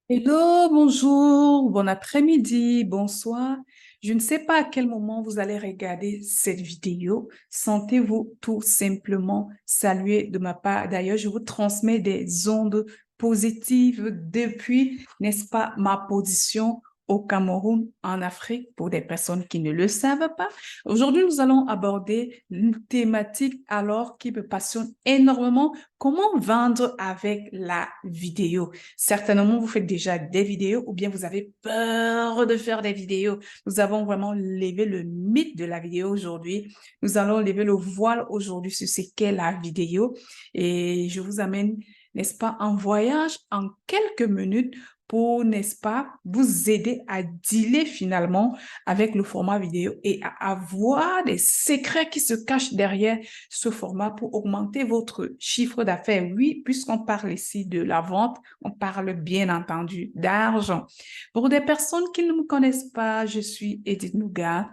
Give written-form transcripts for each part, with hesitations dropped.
Hello, bonjour, bon après-midi, bonsoir. Je ne sais pas à quel moment vous allez regarder cette vidéo. Sentez-vous tout simplement saluer de ma part. D'ailleurs, je vous transmets des ondes positives depuis, n'est-ce pas, ma position au Cameroun, en Afrique, pour des personnes qui ne le savent pas. Aujourd'hui, nous allons aborder une thématique alors qui me passionne énormément. Comment vendre avec la vidéo? Certainement, vous faites déjà des vidéos ou bien vous avez peur de faire des vidéos. Nous avons vraiment levé le mythe de la vidéo aujourd'hui. Nous allons lever le voile aujourd'hui sur ce qu'est la vidéo. Et je vous amène, n'est-ce pas, en voyage en quelques minutes pour, n'est-ce pas, vous aider à dealer finalement avec le format vidéo et à avoir des secrets qui se cachent derrière ce format pour augmenter votre chiffre d'affaires. Oui, puisqu'on parle ici de la vente, on parle bien entendu d'argent. Pour des personnes qui ne me connaissent pas, je suis Edith Nougat.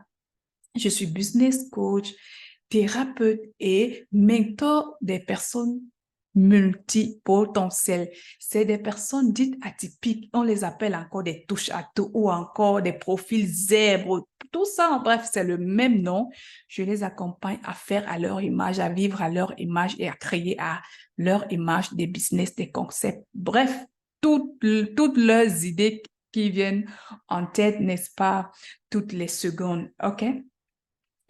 Je suis business coach, thérapeute et mentor des personnes multipotentielles. C'est des personnes dites atypiques. On les appelle encore des touches à tout ou encore des profils zèbres. Tout ça, en bref, c'est le même nom. Je les accompagne à faire à leur image, à vivre à leur image et à créer à leur image des business, des concepts. Bref, toutes leurs idées qui viennent en tête, n'est-ce pas, toutes les secondes. OK?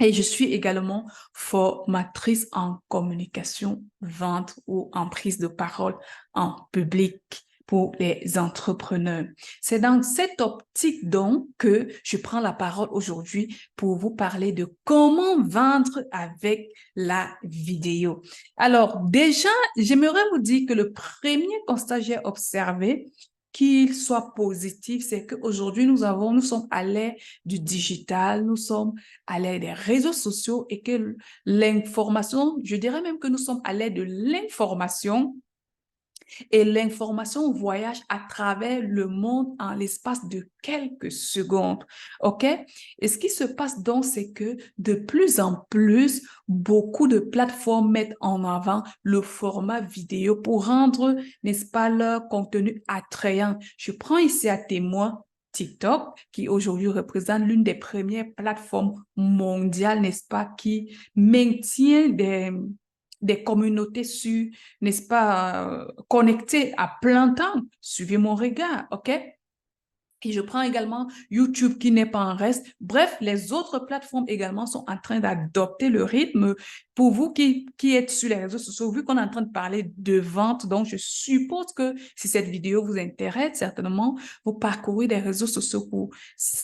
Et je suis également formatrice en communication, vente ou en prise de parole en public pour les entrepreneurs. C'est dans cette optique donc que je prends la parole aujourd'hui pour vous parler de comment vendre avec la vidéo. Alors déjà, j'aimerais vous dire que le premier constat que j'ai observé, qu'il soit positif, c'est qu'aujourd'hui nous sommes à l'ère du digital, nous sommes à l'ère des réseaux sociaux et que l'information, je dirais même que nous sommes à l'ère de l'information et l'information voyage à travers le monde en l'espace de quelques secondes. OK? Et ce qui se passe donc, c'est que de plus en plus, beaucoup de plateformes mettent en avant le format vidéo pour rendre, n'est-ce pas, leur contenu attrayant. Je prends ici à témoin TikTok, qui aujourd'hui représente l'une des premières plateformes mondiales, n'est-ce pas, qui maintient des communautés sur, n'est-ce pas, connectées à plein temps. Suivez mon regard, OK? Et je prends également YouTube qui n'est pas en reste. Bref, les autres plateformes également sont en train d'adopter le rythme. Pour vous qui êtes sur les réseaux sociaux, vu qu'on est en train de parler de vente, donc je suppose que si cette vidéo vous intéresse, certainement, vous parcourez des réseaux sociaux pour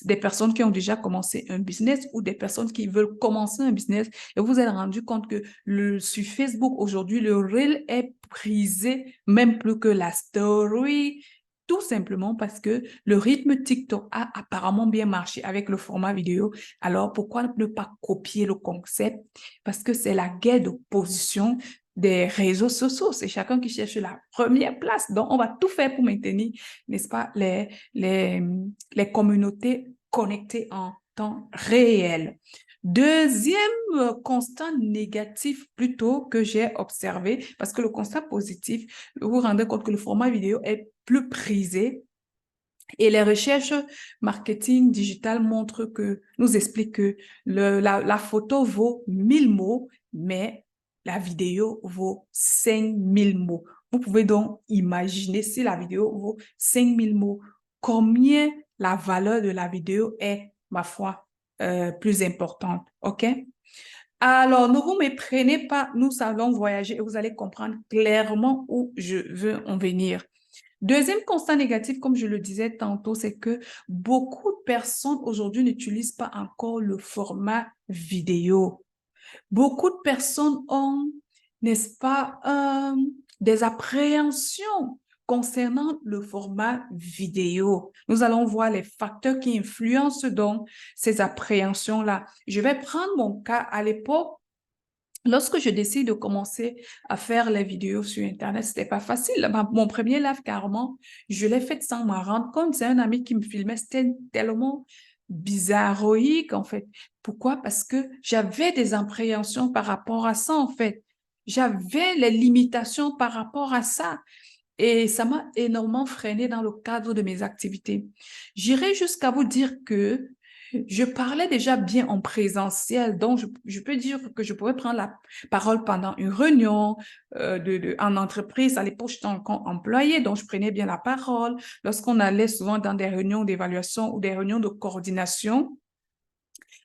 des personnes qui ont déjà commencé un business ou des personnes qui veulent commencer un business et vous vous êtes rendu compte que sur Facebook aujourd'hui, le Reel est prisé même plus que la story, tout simplement parce que le rythme TikTok a apparemment bien marché avec le format vidéo. Alors, pourquoi ne pas copier le concept? Parce que c'est la guerre de position des réseaux sociaux. C'est chacun qui cherche la première place. Donc, on va tout faire pour maintenir, n'est-ce pas, les communautés connectées en temps réel. Deuxième constat négatif plutôt que j'ai observé, parce que le constat positif, vous vous rendez compte que le format vidéo est plus prisé et les recherches marketing digital montrent que, nous expliquent que la photo vaut 1000 mots, mais la vidéo vaut 5000 mots. Vous pouvez donc imaginer si la vidéo vaut 5000 mots, combien la valeur de la vidéo est, ma foi, plus importante. OK? Alors, ne vous méprenez pas, nous allons voyager et vous allez comprendre clairement où je veux en venir. Deuxième constat négatif, comme je le disais tantôt, c'est que beaucoup de personnes aujourd'hui n'utilisent pas encore le format vidéo. Beaucoup de personnes ont, n'est-ce pas, des appréhensions concernant le format vidéo. Nous allons voir les facteurs qui influencent donc ces appréhensions-là. Je vais prendre mon cas à l'époque. Lorsque je décide de commencer à faire les vidéos sur Internet, c'était pas facile. Mon premier live, carrément, je l'ai fait sans m'en rendre compte. C'est un ami qui me filmait. C'était tellement bizarroïque, en fait. Pourquoi? Parce que j'avais des appréhensions par rapport à ça, en fait. J'avais les limitations par rapport à ça. Et ça m'a énormément freiné dans le cadre de mes activités. J'irai jusqu'à vous dire que je parlais déjà bien en présentiel, donc je peux dire que je pouvais prendre la parole pendant une réunion en entreprise. À l'époque, j'étais encore employée, donc je prenais bien la parole. Lorsqu'on allait souvent dans des réunions d'évaluation ou des réunions de coordination,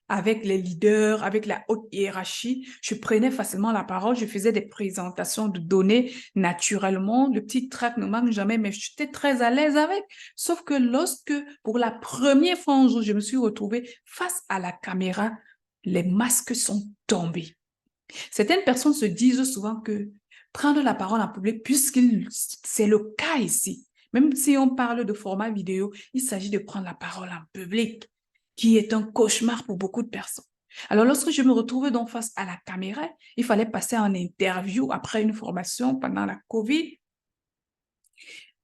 avec les leaders, avec la haute hiérarchie, je prenais facilement la parole, je faisais des présentations de données naturellement, le petit trac ne manque jamais, mais j'étais très à l'aise avec. Sauf que lorsque, pour la première fois un jour, je me suis retrouvée face à la caméra, les masques sont tombés. Certaines personnes se disent souvent que prendre la parole en public, c'est le cas ici. Même si on parle de format vidéo, il s'agit de prendre la parole en public, qui est un cauchemar pour beaucoup de personnes. Alors, lorsque je me retrouvais donc face à la caméra, il fallait passer en interview après une formation pendant la COVID.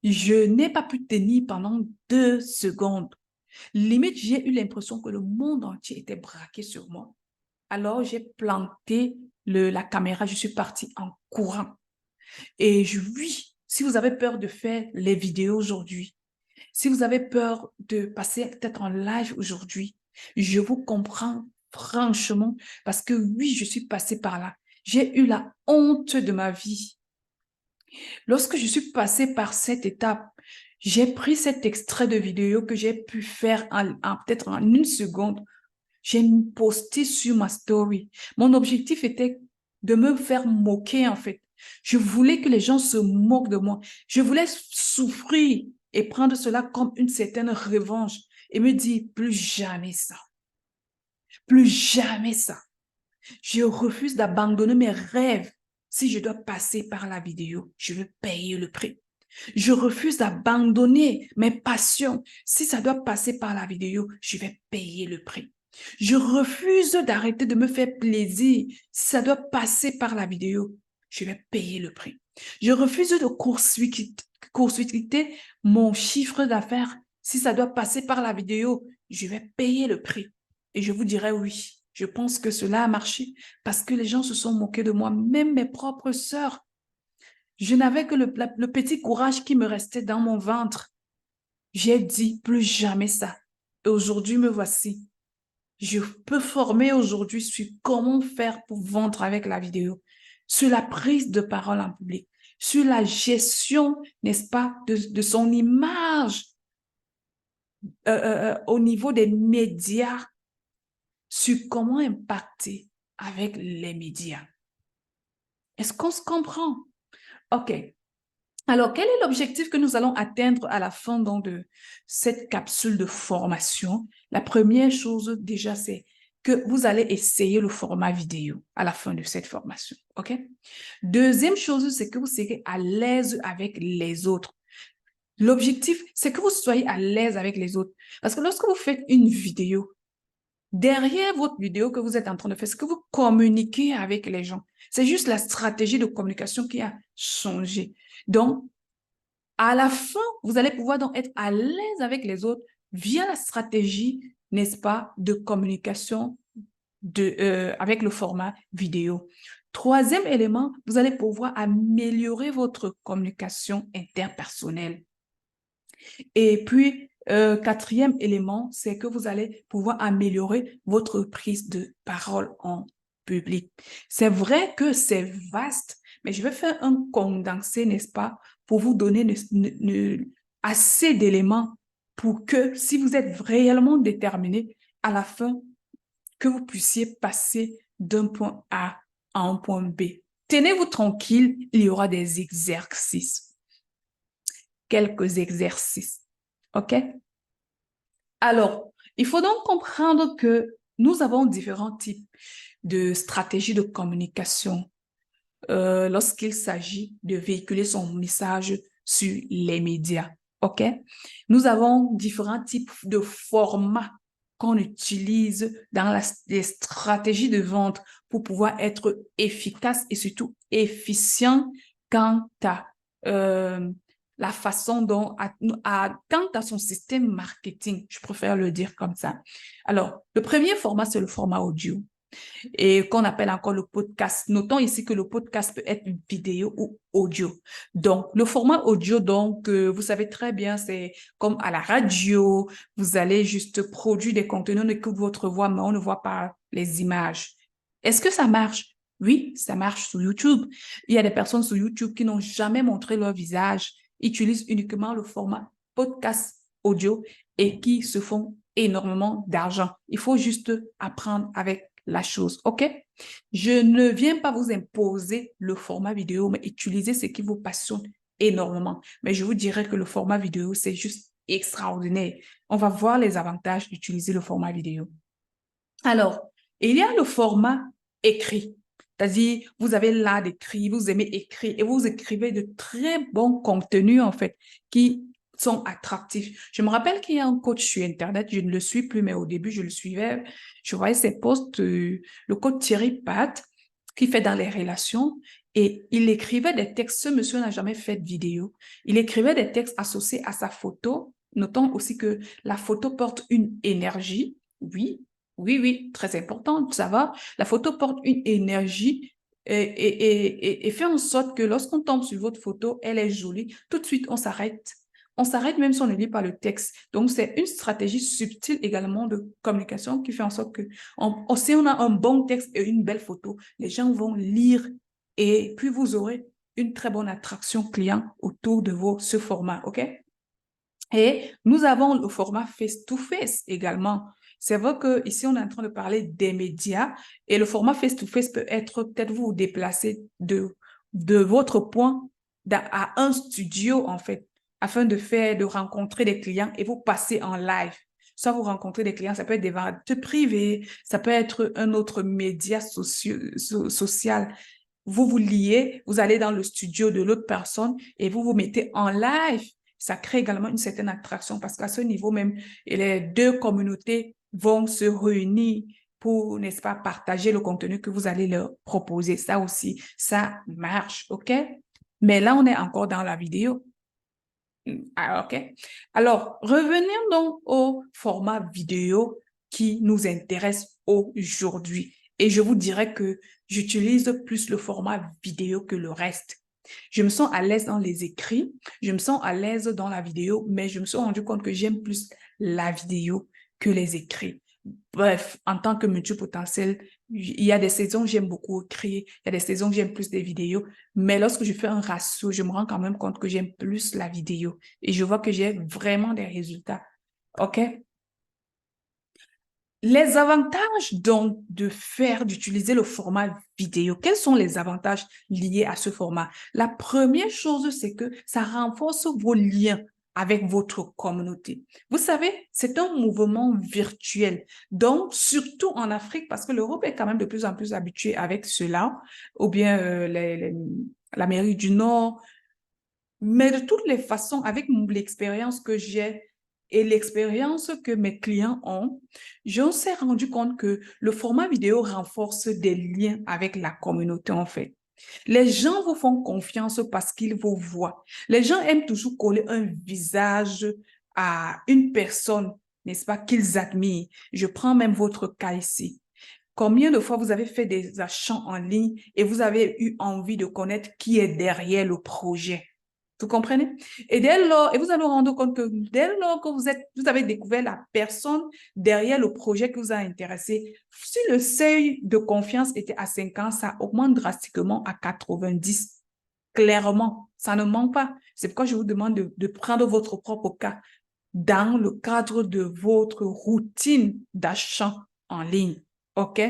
Je n'ai pas pu tenir pendant 2 secondes. Limite, j'ai eu l'impression que le monde entier était braqué sur moi. Alors, j'ai planté la caméra, je suis partie en courant. Et oui, si vous avez peur de faire les vidéos aujourd'hui, si vous avez peur de passer peut-être en live aujourd'hui, je vous comprends franchement parce que oui, je suis passée par là. J'ai eu la honte de ma vie. Lorsque je suis passée par cette étape, j'ai pris cet extrait de vidéo que j'ai pu faire peut-être en 1 seconde. J'ai posté sur ma story. Mon objectif était de me faire moquer, en fait. Je voulais que les gens se moquent de moi. Je voulais souffrir et prendre cela comme une certaine revanche et me dire plus jamais ça. Plus jamais ça. Je refuse d'abandonner mes rêves. Si je dois passer par la vidéo, je veux payer le prix. Je refuse d'abandonner mes passions. Si ça doit passer par la vidéo, je vais payer le prix. Je refuse d'arrêter de me faire plaisir. Si ça doit passer par la vidéo, je vais payer le prix. Je refuse de court-circuiter mon chiffre d'affaires. Si ça doit passer par la vidéo, je vais payer le prix. Et je vous dirai oui, je pense que cela a marché parce que les gens se sont moqués de moi, même mes propres sœurs. Je n'avais que le petit courage qui me restait dans mon ventre. J'ai dit plus jamais ça. Et aujourd'hui, me voici. Je peux former aujourd'hui sur comment faire pour vendre avec la vidéo, sur la prise de parole en public, sur la gestion, n'est-ce pas, de son image au niveau des médias, sur comment impacter avec les médias. Est-ce qu'on se comprend? OK. Alors, quel est l'objectif que nous allons atteindre à la fin donc, de cette capsule de formation? La première chose, déjà, c'est que vous allez essayer le format vidéo à la fin de cette formation. OK? Deuxième chose, c'est que vous serez à l'aise avec les autres. L'objectif, c'est que vous soyez à l'aise avec les autres. Parce que lorsque vous faites une vidéo, derrière votre vidéo que vous êtes en train de faire, c'est que vous communiquez avec les gens. C'est juste la stratégie de communication qui a changé. Donc, à la fin, vous allez pouvoir donc être à l'aise avec les autres via la stratégie, n'est-ce pas, de communication avec le format vidéo. Troisième élément, vous allez pouvoir améliorer votre communication interpersonnelle. Et puis, quatrième élément, c'est que vous allez pouvoir améliorer votre prise de parole en public. C'est vrai que c'est vaste, mais je vais faire un condensé, n'est-ce pas, pour vous donner assez d'éléments pour que, si vous êtes réellement déterminé, à la fin, que vous puissiez passer d'un point A à un point B. Tenez-vous tranquille, il y aura des exercices. Quelques exercices. OK? Alors, il faut donc comprendre que nous avons différents types de stratégies de communication lorsqu'il s'agit de véhiculer son message sur les médias. OK? Nous avons différents types de formats qu'on utilise dans les stratégies de vente pour pouvoir être efficace et surtout efficient quant à la façon dont, quant à son système marketing, je préfère le dire comme ça. Alors, le premier format, c'est le format audio. et qu'on appelle encore le podcast. Notons ici que le podcast peut être une vidéo ou audio. Donc, le format audio, donc, vous savez très bien, c'est comme à la radio, vous allez juste produire des contenus, on écoute votre voix, mais on ne voit pas les images. Est-ce que ça marche? Oui, ça marche sur YouTube. Il y a des personnes sur YouTube qui n'ont jamais montré leur visage, utilisent uniquement le format podcast audio et qui se font énormément d'argent. Il faut juste apprendre avec la chose, OK? Je ne viens pas vous imposer le format vidéo, mais utilisez ce qui vous passionne énormément. Mais je vous dirais que le format vidéo, c'est juste extraordinaire. On va voir les avantages d'utiliser le format vidéo. Alors, il y a le format écrit. C'est-à-dire, vous avez l'art d'écrire, vous aimez écrire et vous écrivez de très bons contenus, en fait, qui sont attractifs. Je me rappelle qu'il y a un coach sur Internet, je ne le suis plus, mais au début, je le suivais. Je voyais ses posts, le coach Thierry Pat, qui fait dans les relations, et il écrivait des textes. Ce monsieur n'a jamais fait de vidéo. Il écrivait des textes associés à sa photo. Notons aussi que la photo porte une énergie. Oui, oui, oui, très important, ça va. La photo porte une énergie et fait en sorte que lorsqu'on tombe sur votre photo, elle est jolie, tout de suite, on s'arrête. On s'arrête même si on ne lit pas le texte. Donc, c'est une stratégie subtile également de communication qui fait en sorte que si on a un bon texte et une belle photo, les gens vont lire et puis vous aurez une très bonne attraction client autour de ce format, OK? Et nous avons le format face-to-face également. C'est vrai qu'ici, on est en train de parler des médias et le format face-to-face peut être, peut-être vous vous déplacez de votre point à un studio, en fait, afin de rencontrer des clients et vous passez en live. Soit vous rencontrez des clients, ça peut être des ventes privées, ça peut être un autre média social. Vous vous liez, vous allez dans le studio de l'autre personne et vous vous mettez en live. Ça crée également une certaine attraction parce qu'à ce niveau même, les deux communautés vont se réunir pour, n'est-ce pas, partager le contenu que vous allez leur proposer. Ça aussi, ça marche, OK? Mais là, on est encore dans la vidéo. Ah, OK. Alors, revenons donc au format vidéo qui nous intéresse aujourd'hui. Et je vous dirais que j'utilise plus le format vidéo que le reste. Je me sens à l'aise dans les écrits, je me sens à l'aise dans la vidéo, mais je me suis rendu compte que j'aime plus la vidéo que les écrits. Bref, en tant que multipotentiel, il y a des saisons où j'aime beaucoup écrire, il y a des saisons où j'aime plus des vidéos, mais lorsque je fais un ratio, je me rends quand même compte que j'aime plus la vidéo et je vois que j'ai vraiment des résultats. OK? Les avantages donc d'utiliser le format vidéo, quels sont les avantages liés à ce format? La première chose, c'est que ça renforce vos liens avec votre communauté. Vous savez, c'est un mouvement virtuel. Donc, surtout en Afrique, parce que l'Europe est quand même de plus en plus habituée avec cela, ou bien l'Amérique du Nord. Mais de toutes les façons, avec l'expérience que j'ai et l'expérience que mes clients ont, je me suis rendu compte que le format vidéo renforce des liens avec la communauté, en fait. Les gens vous font confiance parce qu'ils vous voient. Les gens aiment toujours coller un visage à une personne, n'est-ce pas, qu'ils admirent. Je prends même votre cas ici. Combien de fois vous avez fait des achats en ligne et vous avez eu envie de connaître qui est derrière le projet? Vous comprenez? Et dès lors, et vous allez vous rendre compte que dès lors que vous avez découvert la personne derrière le projet qui vous a intéressé, si le seuil de confiance était à 50, ça augmente drastiquement à 90. Clairement, ça ne manque pas. C'est pourquoi je vous demande de prendre votre propre cas dans le cadre de votre routine d'achat en ligne. OK?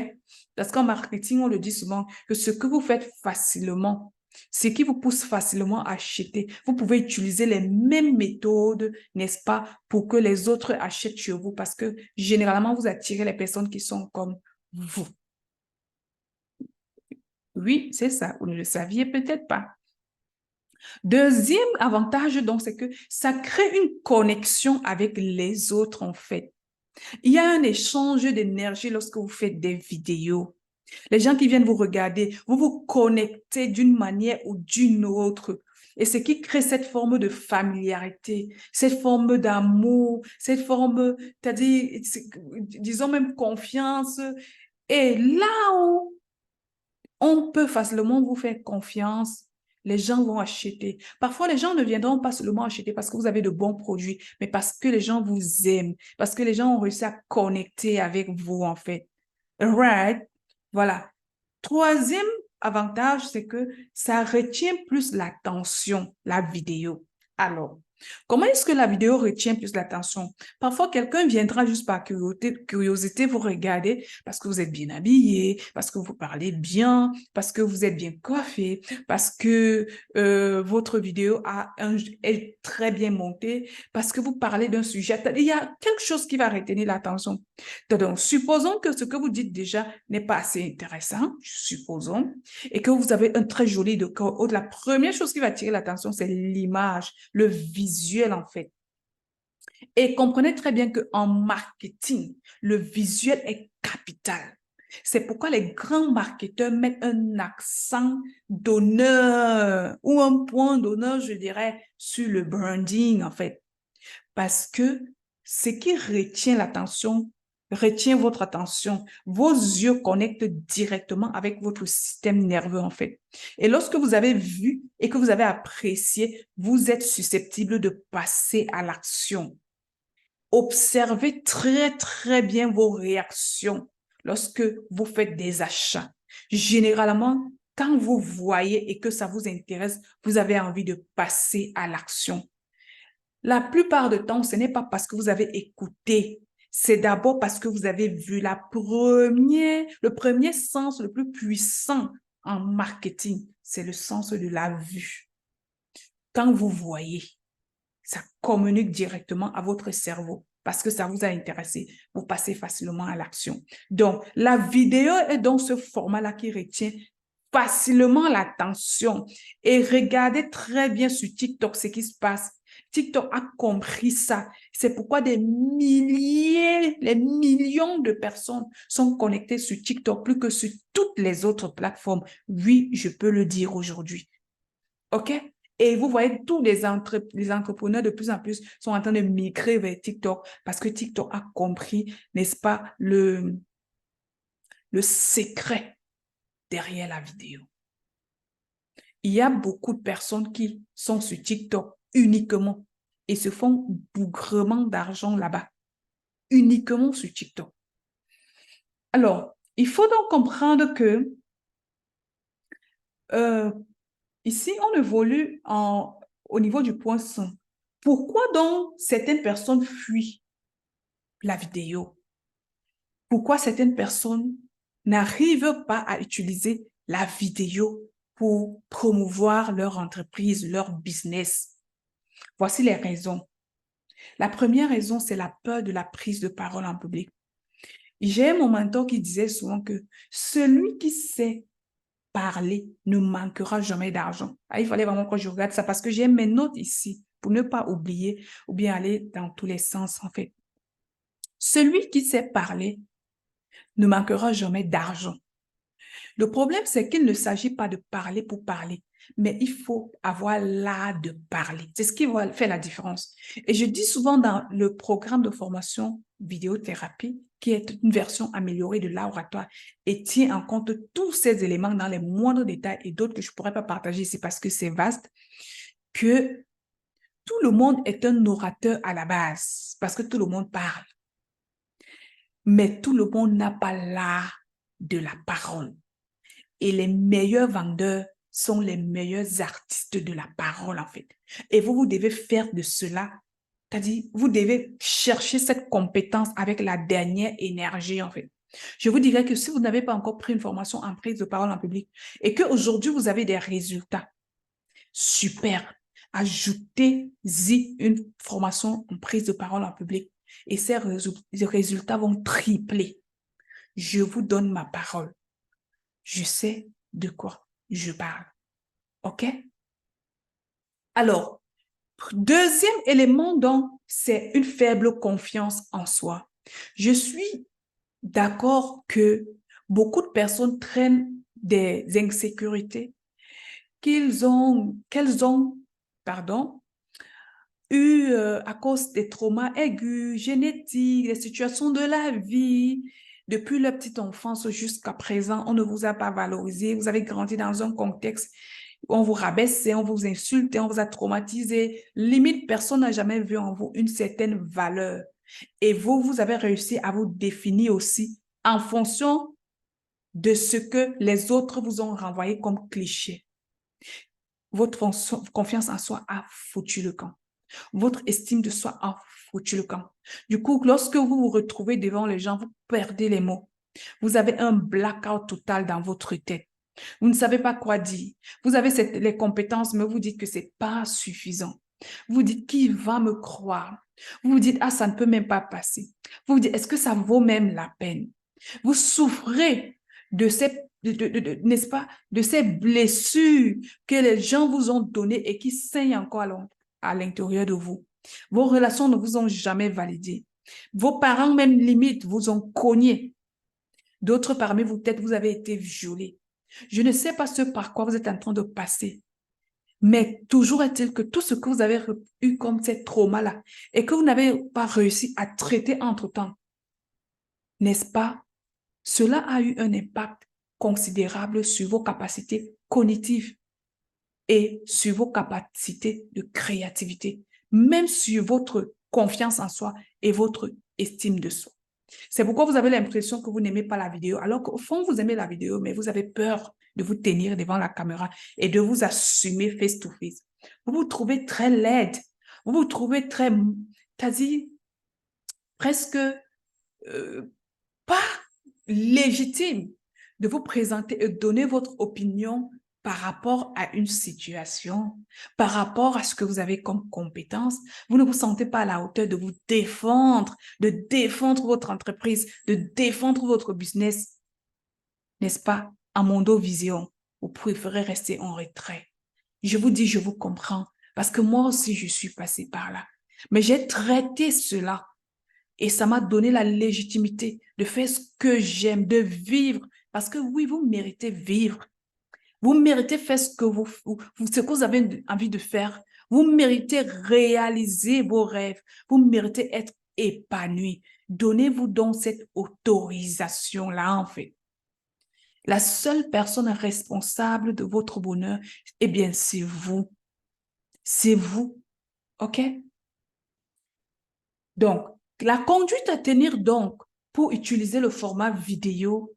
Parce qu'en marketing, on le dit souvent que ce que vous faites facilement, ce qui vous pousse facilement à acheter, vous pouvez utiliser les mêmes méthodes, n'est-ce pas, pour que les autres achètent chez vous parce que généralement, vous attirez les personnes qui sont comme vous. Oui, c'est ça. Vous ne le saviez peut-être pas. Deuxième avantage, donc, c'est que ça crée une connexion avec les autres, en fait. Il y a un échange d'énergie lorsque vous faites des vidéos. Les gens qui viennent vous regarder, vous vous connectez d'une manière ou d'une autre. Et ce qui crée cette forme de familiarité, cette forme d'amour, cette forme, c'est-à-dire, disons même confiance. Et là où on peut facilement vous faire confiance, les gens vont acheter. Parfois, les gens ne viendront pas seulement acheter parce que vous avez de bons produits, mais parce que les gens vous aiment, parce que les gens ont réussi à connecter avec vous, en fait. Right? Voilà. Troisième avantage, c'est que ça retient plus l'attention, la vidéo. Alors, comment est-ce que la vidéo retient plus l'attention? Parfois, quelqu'un viendra juste par curiosité vous regarder parce que vous êtes bien habillé, parce que vous parlez bien, parce que vous êtes bien coiffé, parce que votre vidéo est très bien montée, parce que vous parlez d'un sujet. Il y a quelque chose qui va retenir l'attention. Donc, supposons que ce que vous dites déjà n'est pas assez intéressant, supposons, et que vous avez un très joli décor. La première chose qui va attirer l'attention, c'est l'image, le visuel en fait. Et comprenez très bien qu'en marketing, le visuel est capital. C'est pourquoi les grands marketeurs mettent un accent d'honneur ou un point d'honneur, je dirais, sur le branding en fait. Parce que ce qui retient votre attention. Vos yeux connectent directement avec votre système nerveux, en fait. Et lorsque vous avez vu et que vous avez apprécié, vous êtes susceptible de passer à l'action. Observez très, très bien vos réactions lorsque vous faites des achats. Généralement, quand vous voyez et que ça vous intéresse, vous avez envie de passer à l'action. La plupart du temps, ce n'est pas parce que vous avez écouté, c'est d'abord parce que vous avez vu le premier sens le plus puissant en marketing, c'est le sens de la vue. Quand vous voyez, ça communique directement à votre cerveau parce que ça vous a intéressé. Vous passez facilement à l'action. Donc, la vidéo est dans ce format-là qui retient facilement l'attention. Et regardez très bien sur TikTok ce qui se passe. TikTok a compris ça. C'est pourquoi des milliers, les millions de personnes sont connectées sur TikTok plus que sur toutes les autres plateformes. Oui, je peux le dire aujourd'hui. OK? Et vous voyez, tous les entrepreneurs de plus en plus sont en train de migrer vers TikTok parce que TikTok a compris, n'est-ce pas, le secret derrière la vidéo. Il y a beaucoup de personnes qui sont sur TikTok uniquement et se font bougrement d'argent là-bas, uniquement sur TikTok. Alors, il faut donc comprendre que ici, on évolue au niveau du point 100. Pourquoi donc certaines personnes fuient la vidéo? Pourquoi certaines personnes n'arrivent pas à utiliser la vidéo pour promouvoir leur entreprise, leur business? Voici les raisons. La première raison, c'est la peur de la prise de parole en public. J'ai mon mentor qui disait souvent que celui qui sait parler ne manquera jamais d'argent. Ah, il fallait vraiment que je regarde ça parce que j'ai mes notes ici pour ne pas oublier ou bien aller dans tous les sens en fait. Celui qui sait parler ne manquera jamais d'argent. Le problème, c'est qu'il ne s'agit pas de parler pour parler, mais il faut avoir l'art de parler. C'est ce qui va faire la différence. Et je dis souvent dans le programme de formation vidéothérapie, qui est une version améliorée de l'art oratoire et tient en compte tous ces éléments dans les moindres détails et d'autres que je ne pourrais pas partager ici parce que c'est vaste, que tout le monde est un orateur à la base parce que tout le monde parle. Mais tout le monde n'a pas l'art de la parole. Et les meilleurs vendeurs sont les meilleurs artistes de la parole, en fait. Et vous devez faire de cela, c'est-à-dire, vous devez chercher cette compétence avec la dernière énergie, en fait. Je vous dirais que si vous n'avez pas encore pris une formation en prise de parole en public et qu'aujourd'hui, vous avez des résultats, super, ajoutez-y une formation en prise de parole en public et ces résultats vont tripler. Je vous donne ma parole. Je sais de quoi je parle. OK? Alors, deuxième élément, donc, c'est une faible confiance en soi. Je suis d'accord que beaucoup de personnes traînent des insécurités qu'elles ont, pardon, eu à cause des traumas aigus, génétiques, des situations de la vie, Depuis la petite enfance jusqu'à présent, on ne vous a pas valorisé. Vous avez grandi dans un contexte où on vous rabaissait, on vous insultait, on vous a traumatisé. Limite, personne n'a jamais vu en vous une certaine valeur. Et vous, vous avez réussi à vous définir aussi en fonction de ce que les autres vous ont renvoyé comme cliché. Votre confiance en soi a foutu le camp. Votre estime de soi a foutu le camp. Du coup, lorsque vous vous retrouvez devant les gens, vous perdez les mots. Vous avez un blackout total dans votre tête. Vous ne savez pas quoi dire. Vous avez les compétences, mais vous dites que c'est pas suffisant. Vous dites, qui va me croire? Vous vous dites, ah, ça ne peut même pas passer. Vous vous dites, est-ce que ça vaut même la peine? Vous souffrez de ces, n'est-ce pas, de ces blessures que les gens vous ont données et qui saignent encore à l'intérieur de vous. Vos relations ne vous ont jamais validé. Vos parents, même limite, vous ont cogné. D'autres parmi vous, peut-être, vous avez été violés. Je ne sais pas ce par quoi vous êtes en train de passer. Mais toujours est-il que tout ce que vous avez eu comme ces traumas-là et que vous n'avez pas réussi à traiter entre-temps, n'est-ce pas? Cela a eu un impact considérable sur vos capacités cognitives et sur vos capacités de créativité, même sur votre confiance en soi et votre estime de soi. C'est pourquoi vous avez l'impression que vous n'aimez pas la vidéo, alors qu'au fond, vous aimez la vidéo, mais vous avez peur de vous tenir devant la caméra et de vous assumer face to face. Vous vous trouvez très laide, vous vous trouvez très, c'est-à-dire presque pas légitime de vous présenter et donner votre opinion par rapport à une situation, par rapport à ce que vous avez comme compétence. Vous ne vous sentez pas à la hauteur de de défendre votre entreprise, de défendre votre business, n'est-ce pas? À Mondo Vision, vous préférez rester en retrait. Je vous dis, je vous comprends, parce que moi aussi, je suis passée par là. Mais j'ai traité cela et ça m'a donné la légitimité de faire ce que j'aime, de vivre. Parce que oui, vous méritez vivre. Vous méritez faire ce que vous avez envie de faire. Vous méritez réaliser vos rêves. Vous méritez être épanoui. Donnez-vous donc cette autorisation-là, en fait. La seule personne responsable de votre bonheur, eh bien, c'est vous. C'est vous. OK? Donc, la conduite à tenir donc pour utiliser le format vidéo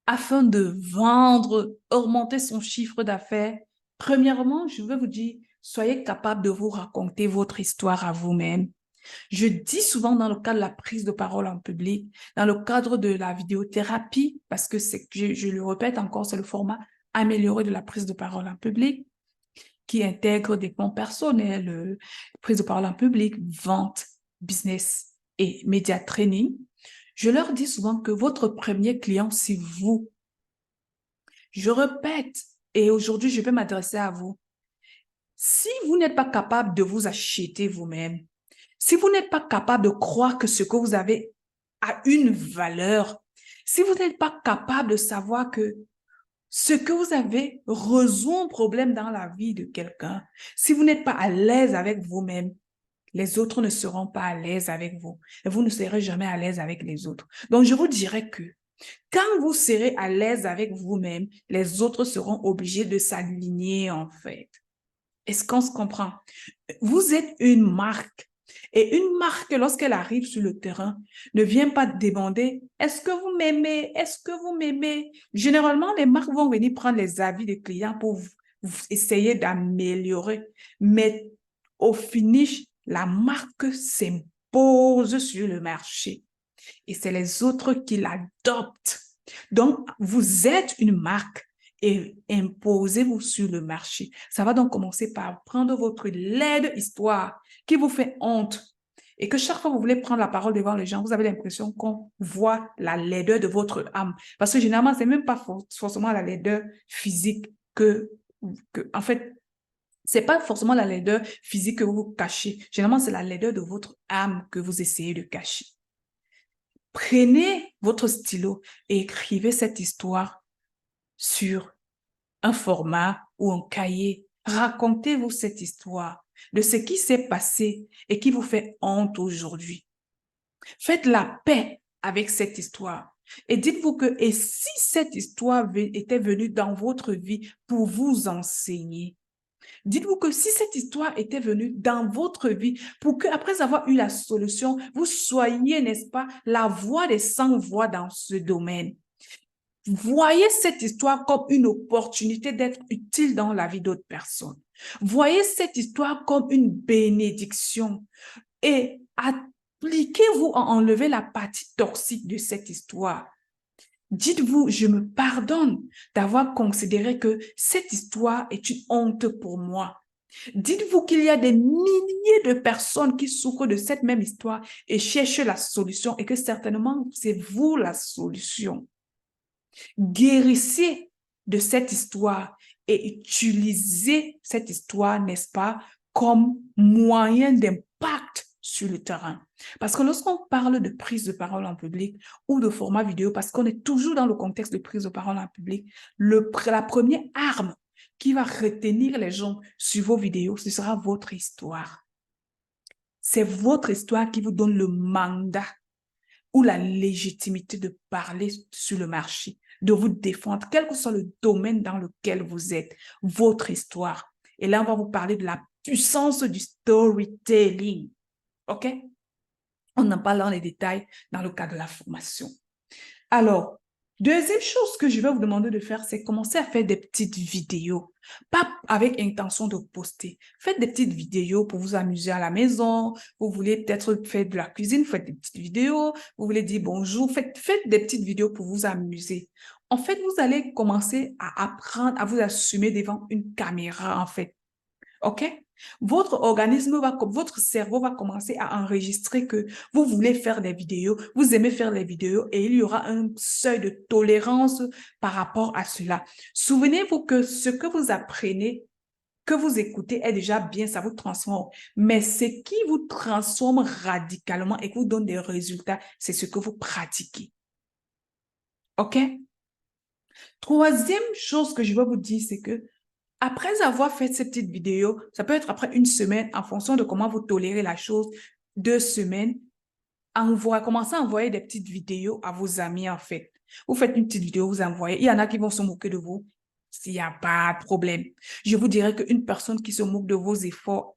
afin de vendre, augmenter son chiffre d'affaires, premièrement, je veux vous dire, soyez capable de vous raconter votre histoire à vous-même. Je dis souvent dans le cadre de la prise de parole en public, dans le cadre de la vidéothérapie, parce que je le répète encore, c'est le format amélioré de la prise de parole en public qui intègre des plans personnels, prise de parole en public, vente, business et média training. Je leur dis souvent que votre premier client, c'est vous. Je répète, et aujourd'hui, je vais m'adresser à vous. Si vous n'êtes pas capable de vous acheter vous-même, si vous n'êtes pas capable de croire que ce que vous avez a une valeur, si vous n'êtes pas capable de savoir que ce que vous avez résout un problème dans la vie de quelqu'un, si vous n'êtes pas à l'aise avec vous-même, les autres ne seront pas à l'aise avec vous et vous ne serez jamais à l'aise avec les autres. Donc, je vous dirais que quand vous serez à l'aise avec vous-même, les autres seront obligés de s'aligner en fait. Est-ce qu'on se comprend? Vous êtes une marque. Et une marque, lorsqu'elle arrive sur le terrain, ne vient pas demander « Est-ce que vous m'aimez? Est-ce que vous m'aimez ?» Généralement, les marques vont venir prendre les avis des clients pour essayer d'améliorer. Mais au finish, la marque s'impose sur le marché. Et c'est les autres qui l'adoptent. Donc, vous êtes une marque et imposez-vous sur le marché. Ça va donc commencer par prendre votre laide histoire qui vous fait honte et que chaque fois que vous voulez prendre la parole devant les gens, vous avez l'impression qu'on voit la laideur de votre âme. Parce que généralement, c'est même pas forcément la laideur physique en fait, c'est pas forcément la laideur physique que vous cachez. Généralement, c'est la laideur de votre âme que vous essayez de cacher. Prenez votre stylo et écrivez cette histoire sur un format ou un cahier. Racontez-vous cette histoire de ce qui s'est passé et qui vous fait honte aujourd'hui. Faites la paix avec cette histoire. Et dites-vous que, et si cette histoire était venue dans votre vie pour vous enseigner? Dites-vous que si cette histoire était venue dans votre vie pour que, après avoir eu la solution, vous soyez, n'est-ce pas, la voix des sans voix dans ce domaine. Voyez cette histoire comme une opportunité d'être utile dans la vie d'autres personnes. Voyez cette histoire comme une bénédiction et appliquez-vous à enlever la partie toxique de cette histoire. Dites-vous, je me pardonne d'avoir considéré que cette histoire est une honte pour moi. Dites-vous qu'il y a des milliers de personnes qui souffrent de cette même histoire et cherchent la solution et que certainement c'est vous la solution. Guérissez de cette histoire et utilisez cette histoire, n'est-ce pas, comme moyen d'impact sur le terrain. Parce que lorsqu'on parle de prise de parole en public ou de format vidéo, parce qu'on est toujours dans le contexte de prise de parole en public, la première arme qui va retenir les gens sur vos vidéos, ce sera votre histoire. C'est votre histoire qui vous donne le mandat ou la légitimité de parler sur le marché, de vous défendre, quel que soit le domaine dans lequel vous êtes, votre histoire. Et là, on va vous parler de la puissance du storytelling. OK? On en parle dans les détails dans le cadre de la formation. Alors, deuxième chose que je vais vous demander de faire, c'est commencer à faire des petites vidéos. Pas avec intention de poster. Faites des petites vidéos pour vous amuser à la maison. Vous voulez peut-être faire de la cuisine, faites des petites vidéos. Vous voulez dire bonjour, faites des petites vidéos pour vous amuser. En fait, vous allez commencer à apprendre à vous assumer devant une caméra, en fait. OK? Votre cerveau va commencer à enregistrer que vous voulez faire des vidéos, vous aimez faire des vidéos et il y aura un seuil de tolérance par rapport à cela. Souvenez-vous que ce que vous apprenez, que vous écoutez est déjà bien, ça vous transforme. Mais ce qui vous transforme radicalement et qui vous donne des résultats, c'est ce que vous pratiquez. OK? Troisième chose que je vais vous dire, c'est que après avoir fait cette petite vidéo, ça peut être après une semaine, en fonction de comment vous tolérez la chose, 2 semaines, commencez à envoyer des petites vidéos à vos amis, en fait. Vous faites une petite vidéo, vous envoyez. Il y en a qui vont se moquer de vous. S'il n'y a pas de problème. Je vous dirais qu'une personne qui se moque de vos efforts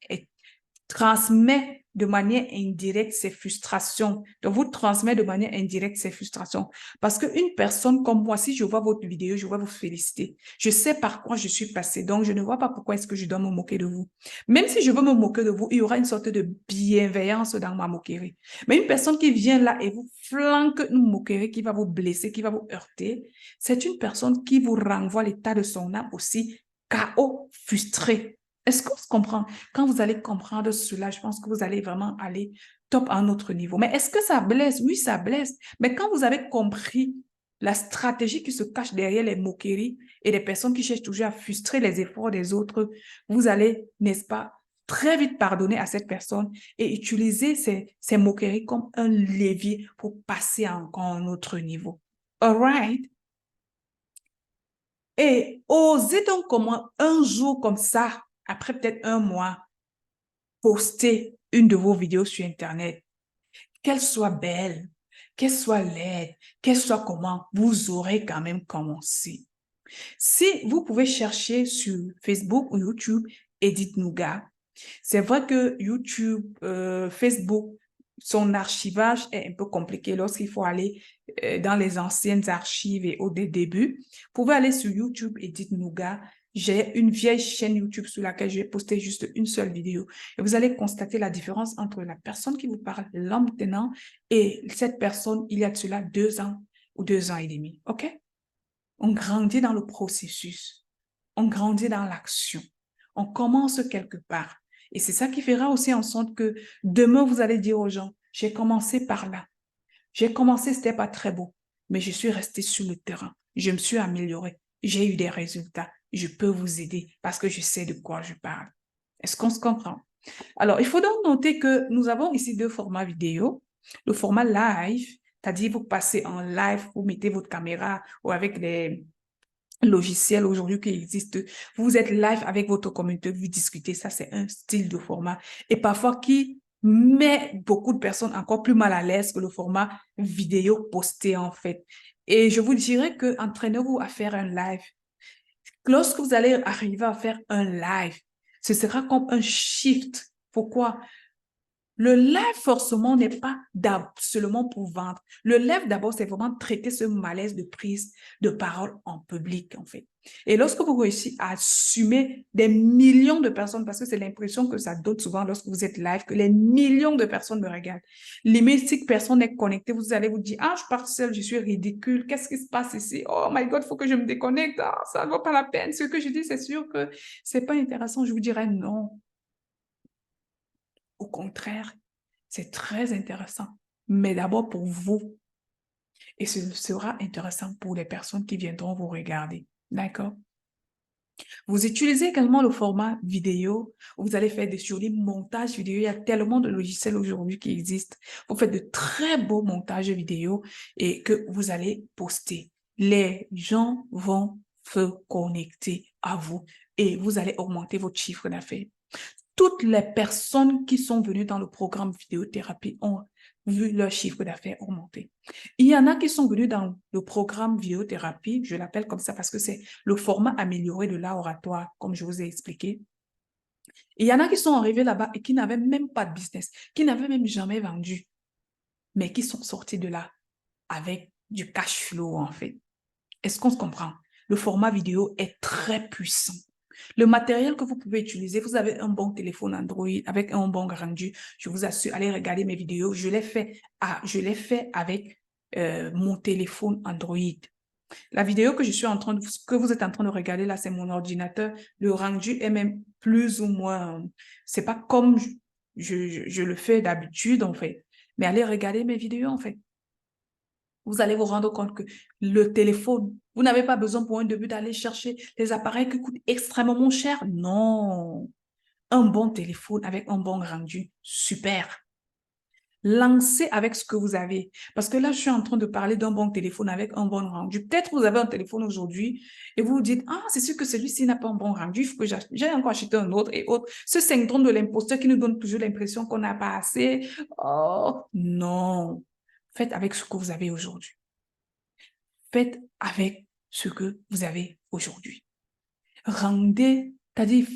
transmet de manière indirecte ses frustrations. Donc, vous transmettez de manière indirecte ses frustrations. Parce qu'une personne comme moi, si je vois votre vidéo, je vais vous féliciter. Je sais par quoi je suis passée. Donc, je ne vois pas pourquoi est-ce que je dois me moquer de vous. Même si je veux me moquer de vous, il y aura une sorte de bienveillance dans ma moquerie. Mais une personne qui vient là et vous flanque une moquerie qui va vous blesser, qui va vous heurter, c'est une personne qui vous renvoie l'état de son âme aussi chaos, frustré. Est-ce qu'on se comprend? Quand vous allez comprendre cela, je pense que vous allez vraiment aller top à un autre niveau. Mais est-ce que ça blesse? Oui, ça blesse. Mais quand vous avez compris la stratégie qui se cache derrière les moqueries et les personnes qui cherchent toujours à frustrer les efforts des autres, vous allez, n'est-ce pas, très vite pardonner à cette personne et utiliser ces moqueries comme un levier pour passer à encore un autre niveau. All right? Et osez donc comment un jour comme ça, après peut-être un mois, poster une de vos vidéos sur Internet. Qu'elle soit belle, qu'elle soit laide, qu'elle soit comment, vous aurez quand même commencé. Si vous pouvez chercher sur Facebook ou YouTube, Edith Nougat, c'est vrai que YouTube, Facebook, son archivage est un peu compliqué lorsqu'il faut aller dans les anciennes archives et au début. Vous pouvez aller sur YouTube Edith Nougat. J'ai une vieille chaîne YouTube sur laquelle je vais poster juste une seule vidéo. Et vous allez constater la différence entre la personne qui vous parle là maintenant et cette personne il y a de cela 2 ans ou 2 ans et demi. OK? On grandit dans le processus. On grandit dans l'action. On commence quelque part. Et c'est ça qui fera aussi en sorte que demain, vous allez dire aux gens, j'ai commencé par là. J'ai commencé, c'était pas très beau, mais je suis restée sur le terrain. Je me suis améliorée. J'ai eu des résultats. Je peux vous aider parce que je sais de quoi je parle. Est-ce qu'on se comprend? Alors, il faut donc noter que nous avons ici 2 formats vidéo. Le format live, c'est-à-dire vous passez en live, vous mettez votre caméra ou avec les logiciels aujourd'hui qui existent. Vous êtes live avec votre communauté, vous discutez. Ça, c'est un style de format. Et parfois qui mais beaucoup de personnes encore plus mal à l'aise que le format vidéo posté en fait. Et je vous dirais que entraînez-vous à faire un live. Lorsque vous allez arriver à faire un live, ce sera comme un shift. Pourquoi? Le live, forcément, n'est pas seulement pour vendre. Le live, d'abord, c'est vraiment traiter ce malaise de prise de parole en public, en fait. Et lorsque vous réussissez à assumer des millions de personnes, parce que c'est l'impression que ça donne souvent lorsque vous êtes live, que les millions de personnes me regardent. Limite, si personne n'est connecté, vous allez vous dire, ah, je pars seule, je suis ridicule, qu'est-ce qui se passe ici? Oh my God, il faut que je me déconnecte, ah, ça ne vaut pas la peine. Ce que je dis, c'est sûr que c'est pas intéressant. Je vous dirais non. Au contraire, c'est très intéressant, mais d'abord pour vous. Et ce sera intéressant pour les personnes qui viendront vous regarder. D'accord? Vous utilisez également le format vidéo. Vous allez faire des jolis montages vidéo. Il y a tellement de logiciels aujourd'hui qui existent. Vous faites de très beaux montages vidéo et que vous allez poster. Les gens vont se connecter à vous et vous allez augmenter votre chiffre d'affaires. Toutes les personnes qui sont venues dans le programme vidéothérapie ont vu leur chiffre d'affaires augmenter. Il y en a qui sont venus dans le programme vidéothérapie, je l'appelle comme ça parce que c'est le format amélioré de l'art oratoire, comme je vous ai expliqué. Il y en a qui sont arrivés là-bas et qui n'avaient même pas de business, qui n'avaient même jamais vendu, mais qui sont sortis de là avec du cash flow en fait. Est-ce qu'on se comprend? Le format vidéo est très puissant. Le matériel que vous pouvez utiliser, vous avez un bon téléphone Android avec un bon rendu. Je vous assure, allez regarder mes vidéos. Je l'ai fait avec mon téléphone Android. La vidéo que vous êtes en train de regarder là, c'est mon ordinateur. Le rendu est même plus ou moins, c'est pas comme je le fais d'habitude en fait. Mais allez regarder mes vidéos en fait. Vous allez vous rendre compte que le téléphone, vous n'avez pas besoin pour un début d'aller chercher des appareils qui coûtent extrêmement cher. Non. Un bon téléphone avec un bon rendu, super. Lancez avec ce que vous avez. Parce que là, je suis en train de parler d'un bon téléphone avec un bon rendu. Peut-être vous avez un téléphone aujourd'hui et vous vous dites, ah, c'est sûr que celui-ci n'a pas un bon rendu, il faut que j'ai encore acheté un autre et autre. Ce syndrome de l'imposteur qui nous donne toujours l'impression qu'on n'a pas assez. Oh, non. Faites avec ce que vous avez aujourd'hui. Faites avec ce que vous avez aujourd'hui. Rendez, c'est-à-dire,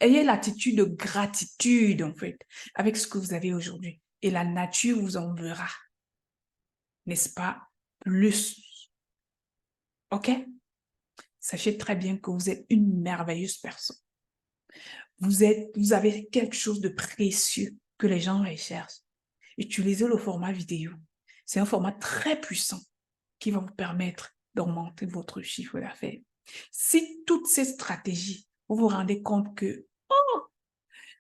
ayez l'attitude de gratitude, en fait, avec ce que vous avez aujourd'hui. Et la nature vous enverra, n'est-ce pas, plus. OK? Sachez très bien que vous êtes une merveilleuse personne. Vous avez quelque chose de précieux que les gens recherchent. Utilisez le format vidéo. C'est un format très puissant qui va vous permettre d'augmenter votre chiffre d'affaires. Si toutes ces stratégies, vous vous rendez compte que, oh,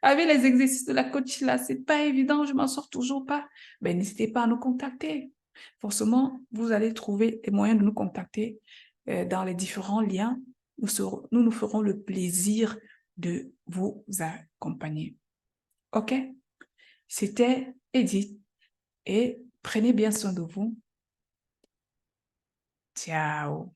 avec les exercices de la coach là, c'est pas évident, je m'en sors toujours pas, ben, n'hésitez pas à nous contacter. Forcément, vous allez trouver les moyens de nous contacter dans les différents liens. Nous nous ferons le plaisir de vous accompagner. OK? C'était Edith et prenez bien soin de vous. Ciao.